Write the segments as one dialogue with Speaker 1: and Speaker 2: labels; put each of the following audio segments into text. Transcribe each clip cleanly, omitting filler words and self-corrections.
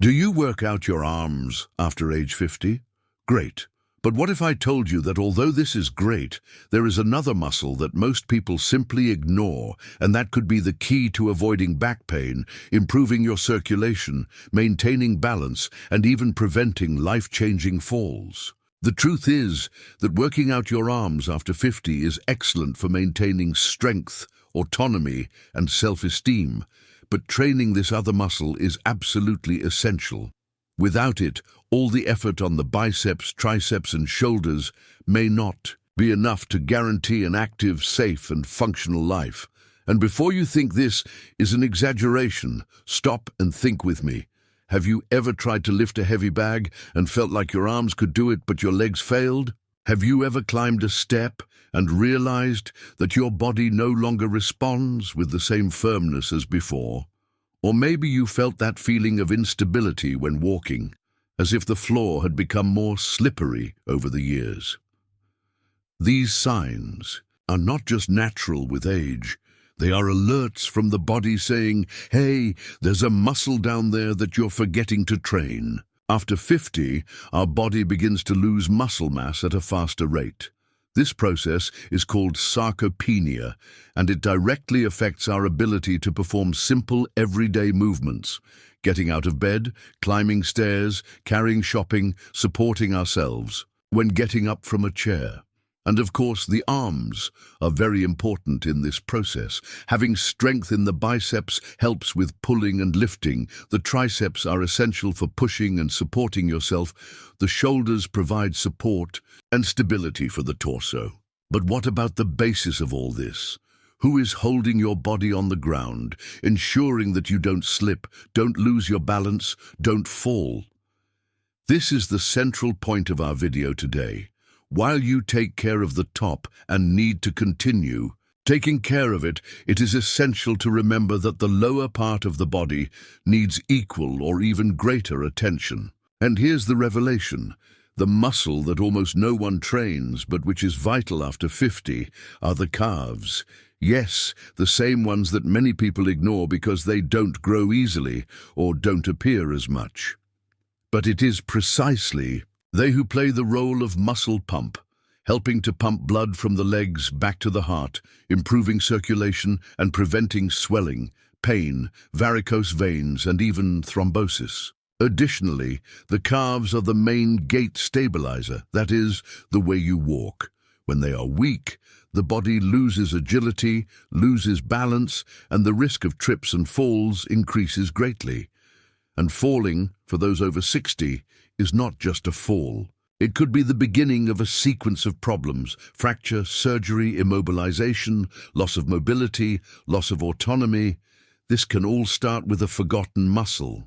Speaker 1: Do you work out your arms after age 50? Great. But what if I told you that although this is great, there is another muscle that most people simply ignore, and that could be the key to avoiding back pain, improving your circulation, maintaining balance, and even preventing life-changing falls? The truth is that working out your arms after 50 is excellent for maintaining strength, autonomy, and self-esteem, but training this other muscle is absolutely essential. Without it, all the effort on the biceps, triceps, and shoulders may not be enough to guarantee an active, safe, and functional life. And before you think this is an exaggeration, stop and think with me. Have you ever tried to lift a heavy bag and felt like your arms could do it but your legs failed? Have you ever climbed a step and realized that your body no longer responds with the same firmness as before? Or maybe you felt that feeling of instability when walking, as if the floor had become more slippery over the years. These signs are not just natural with age. They are alerts from the body saying, hey, there's a muscle down there that you're forgetting to train. After 50, our body begins to lose muscle mass at a faster rate. This process is called sarcopenia, and it directly affects our ability to perform simple everyday movements, getting out of bed, climbing stairs, carrying shopping, supporting ourselves, when getting up from a chair. And of course, the arms are very important in this process. Having strength in the biceps helps with pulling and lifting. The triceps are essential for pushing and supporting yourself. The shoulders provide support and stability for the torso. But what about the basis of all this? Who is holding your body on the ground, ensuring that you don't slip, don't lose your balance, don't fall? This is the central point of our video today. While you take care of the top and need to continue taking care of it, it is essential to remember that the lower part of the body needs equal or even greater attention. And here's the revelation. The muscle that almost no one trains, but which is vital after 50, are the calves. Yes, the same ones that many people ignore because they don't grow easily or don't appear as much. But it is precisely they who play the role of muscle pump, helping to pump blood from the legs back to the heart, improving circulation and preventing swelling, pain, varicose veins, and even thrombosis. Additionally, the calves are the main gait stabilizer, that is, the way you walk. When they are weak, the body loses agility, loses balance, and the risk of trips and falls increases greatly. And falling, for those over 60, is not just a fall. It could be the beginning of a sequence of problems: fracture, surgery, immobilization, loss of mobility, loss of autonomy. This can all start with a forgotten muscle.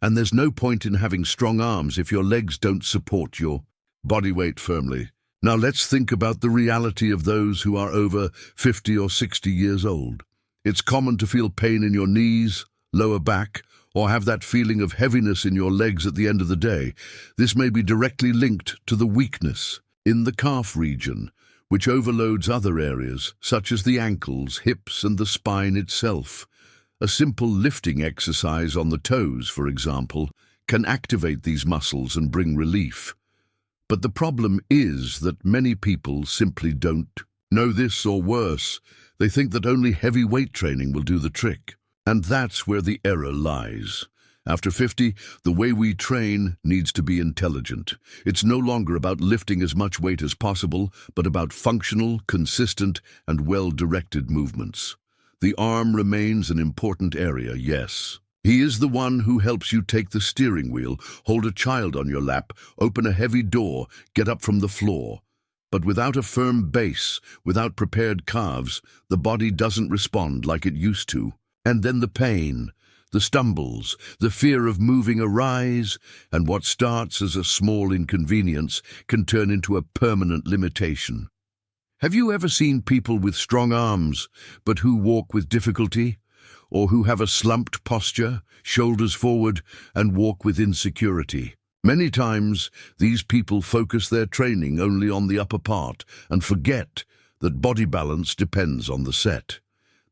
Speaker 1: And there's no point in having strong arms if your legs don't support your body weight firmly. Now let's think about the reality of those who are over 50 or 60 years old. It's common to feel pain in your knees, lower back, or have that feeling of heaviness in your legs at the end of the day. This may be directly linked to the weakness in the calf region, which overloads other areas, such as the ankles, hips, and the spine itself. A simple lifting exercise on the toes, for example, can activate these muscles and bring relief. But the problem is that many people simply don't know this, or worse, they think that only heavy weight training will do the trick. And that's where the error lies. After 50, the way we train needs to be intelligent. It's no longer about lifting as much weight as possible, but about functional, consistent, and well-directed movements. The arm remains an important area, yes. He is the one who helps you take the steering wheel, hold a child on your lap, open a heavy door, get up from the floor. But without a firm base, without prepared calves, the body doesn't respond like it used to. And then the pain, the stumbles, the fear of moving arise, and what starts as a small inconvenience can turn into a permanent limitation. Have you ever seen people with strong arms, but who walk with difficulty? Or who have a slumped posture, shoulders forward, and walk with insecurity? Many times, these people focus their training only on the upper part and forget that body balance depends on the set.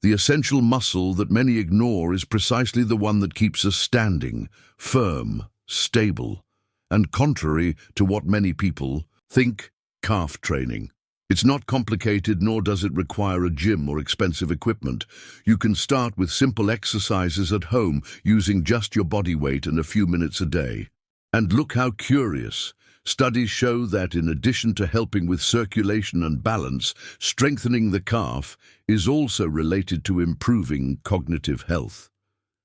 Speaker 1: The essential muscle that many ignore is precisely the one that keeps us standing, firm, stable, and contrary to what many people think, calf training. It's not complicated, nor does it require a gym or expensive equipment. You can start with simple exercises at home using just your body weight and a few minutes a day. And look how curious. Studies show that in addition to helping with circulation and balance, strengthening the calf is also related to improving cognitive health.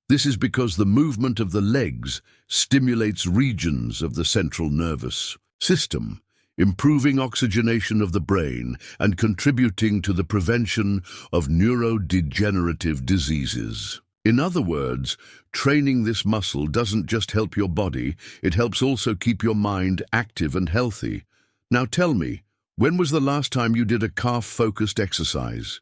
Speaker 1: This is because the movement of the legs stimulates regions of the central nervous system, improving oxygenation of the brain and contributing to the prevention of neurodegenerative diseases. In other words, training this muscle doesn't just help your body, it helps also keep your mind active and healthy. Now tell me, when was the last time you did a calf-focused exercise?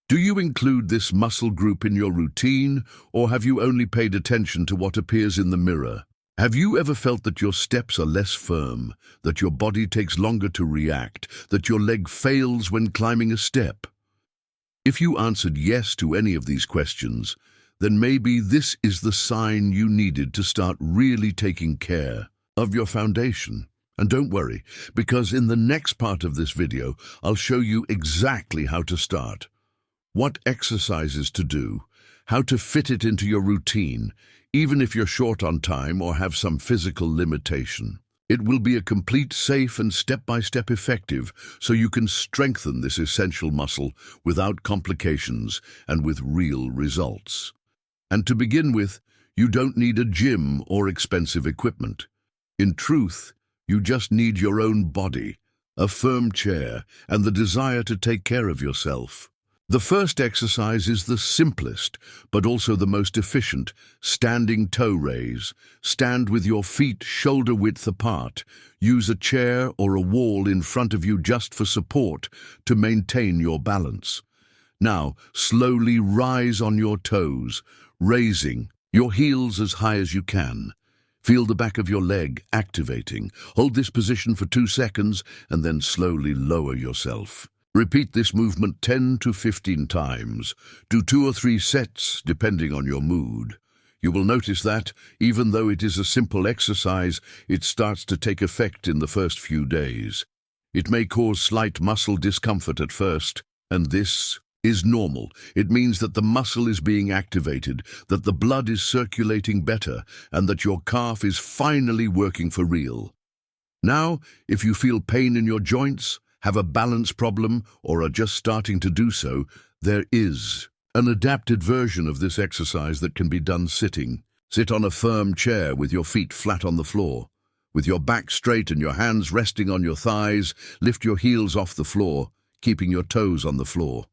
Speaker 1: Do you include this muscle group in your routine, or have you only paid attention to what appears in the mirror? Have you ever felt that your steps are less firm, that your body takes longer to react, that your leg fails when climbing a step? If you answered yes to any of these questions, then maybe this is the sign you needed to start really taking care of your foundation. And don't worry, because in the next part of this video, I'll show you exactly how to start, what exercises to do, how to fit it into your routine, even if you're short on time or have some physical limitation. It will be a complete, safe, and step-by-step effective, so you can strengthen this essential muscle without complications and with real results. And to begin with, you don't need a gym or expensive equipment. In truth, you just need your own body, a firm chair, and the desire to take care of yourself. The first exercise is the simplest, but also the most efficient, standing toe raise. Stand with your feet shoulder width apart. Use a chair or a wall in front of you just for support to maintain your balance. Now, slowly rise on your toes, raising your heels as high as you can. Feel the back of your leg activating. Hold this position for 2 seconds and then slowly lower yourself. Repeat this movement 10 to 15 times. Do 2 or 3 sets, depending on your mood. You will notice that, even though it is a simple exercise, it starts to take effect in the first few days. It may cause slight muscle discomfort at first, and this is normal. It means that the muscle is being activated, that the blood is circulating better, and that your calf is finally working for real. Now, if you feel pain in your joints, have a balance problem, or are just starting to do so, there is an adapted version of this exercise that can be done sitting. Sit on a firm chair with your feet flat on the floor. With your back straight and your hands resting on your thighs, lift your heels off the floor, keeping your toes on the floor.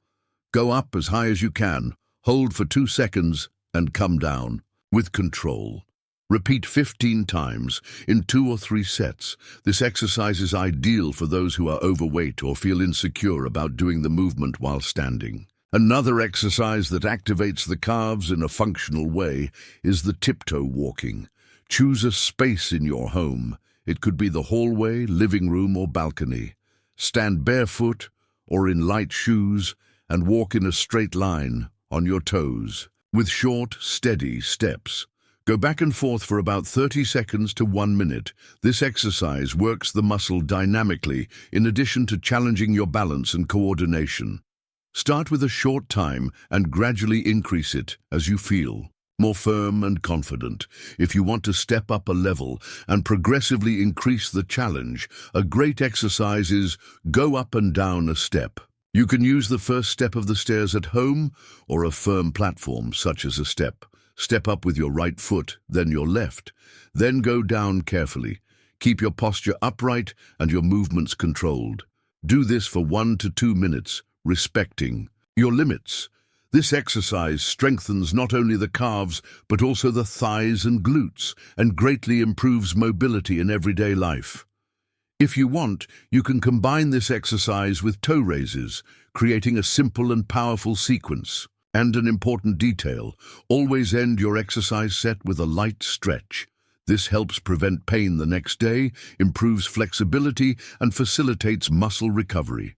Speaker 1: Go up as high as you can, hold for 2 seconds, and come down with control. Repeat 15 times in 2 or 3 sets. This exercise is ideal for those who are overweight or feel insecure about doing the movement while standing. Another exercise that activates the calves in a functional way is the tiptoe walking. Choose a space in your home. It could be the hallway, living room, or balcony. Stand barefoot or in light shoes and walk in a straight line on your toes with short, steady steps. Go back and forth for about 30 seconds to 1 minute. This exercise works the muscle dynamically in addition to challenging your balance and coordination. Start with a short time and gradually increase it as you feel more firm and confident. If you want to step up a level and progressively increase the challenge, a great exercise is go up and down a step. You can use the first step of the stairs at home or a firm platform such as a step. Step up with your right foot, then your left. Then go down carefully. Keep your posture upright and your movements controlled. Do this for 1 to 2 minutes, respecting your limits. This exercise strengthens not only the calves, but also the thighs and glutes, and greatly improves mobility in everyday life. If you want, you can combine this exercise with toe raises, creating a simple and powerful sequence. And an important detail, always end your exercise set with a light stretch. This helps prevent pain the next day, improves flexibility, and facilitates muscle recovery.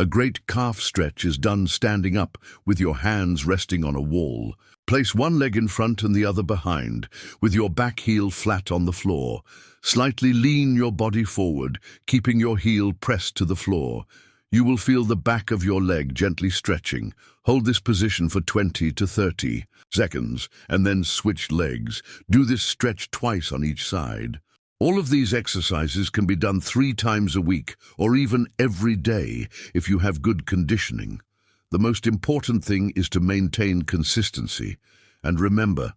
Speaker 1: A great calf stretch is done standing up with your hands resting on a wall. Place one leg in front and the other behind, with your back heel flat on the floor. Slightly lean your body forward, keeping your heel pressed to the floor. You will feel the back of your leg gently stretching. Hold this position for 20 to 30 seconds, and then switch legs. Do this stretch twice on each side. All of these exercises can be done 3 times a week, or even every day, if you have good conditioning. The most important thing is to maintain consistency. And remember,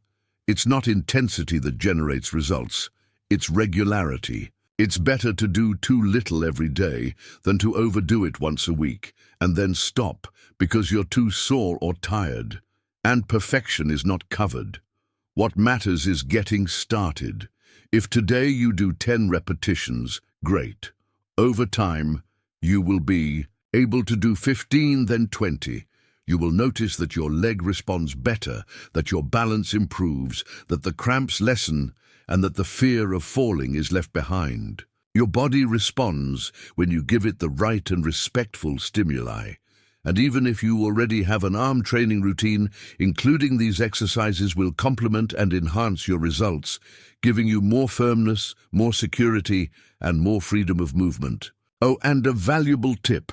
Speaker 1: it's not intensity that generates results, it's regularity. It's better to do too little every day than to overdo it once a week and then stop because you're too sore or tired. And perfection is not covered. What matters is getting started. If today you do 10 repetitions, great. Over time, you will be able to do 15, then 20. You will notice that your leg responds better, that your balance improves, that the cramps lessen, and that the fear of falling is left behind. Your body responds when you give it the right and respectful stimuli. And even if you already have an arm training routine, including these exercises will complement and enhance your results, giving you more firmness, more security, and more freedom of movement. Oh, and a valuable tip.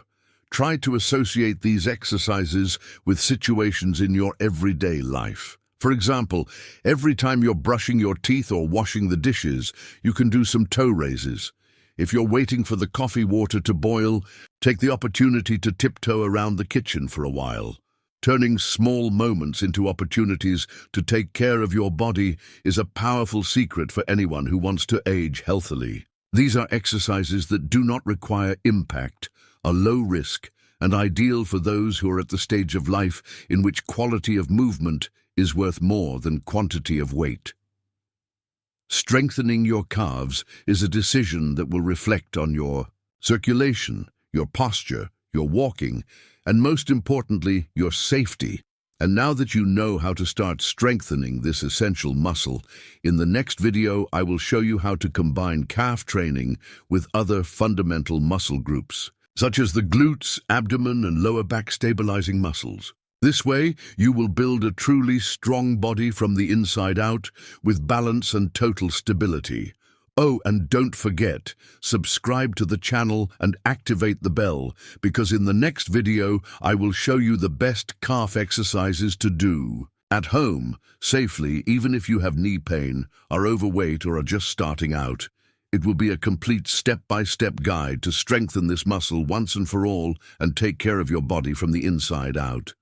Speaker 1: Try to associate these exercises with situations in your everyday life. For example, every time you're brushing your teeth or washing the dishes, you can do some toe raises. If you're waiting for the coffee water to boil, take the opportunity to tiptoe around the kitchen for a while. Turning small moments into opportunities to take care of your body is a powerful secret for anyone who wants to age healthily. These are exercises that do not require impact, are low risk, and ideal for those who are at the stage of life in which quality of movement is worth more than quantity of weight. Strengthening your calves is a decision that will reflect on your circulation, your posture, your walking, and most importantly, your safety. And now that you know how to start strengthening this essential muscle, in the next video I will show you how to combine calf training with other fundamental muscle groups, such as the glutes, abdomen, and lower back stabilizing muscles. This way, you will build a truly strong body from the inside out with balance and total stability. Oh, and don't forget, subscribe to the channel and activate the bell, because in the next video, I will show you the best calf exercises to do at home, safely, even if you have knee pain, are overweight, or are just starting out. It will be a complete step-by-step guide to strengthen this muscle once and for all and take care of your body from the inside out.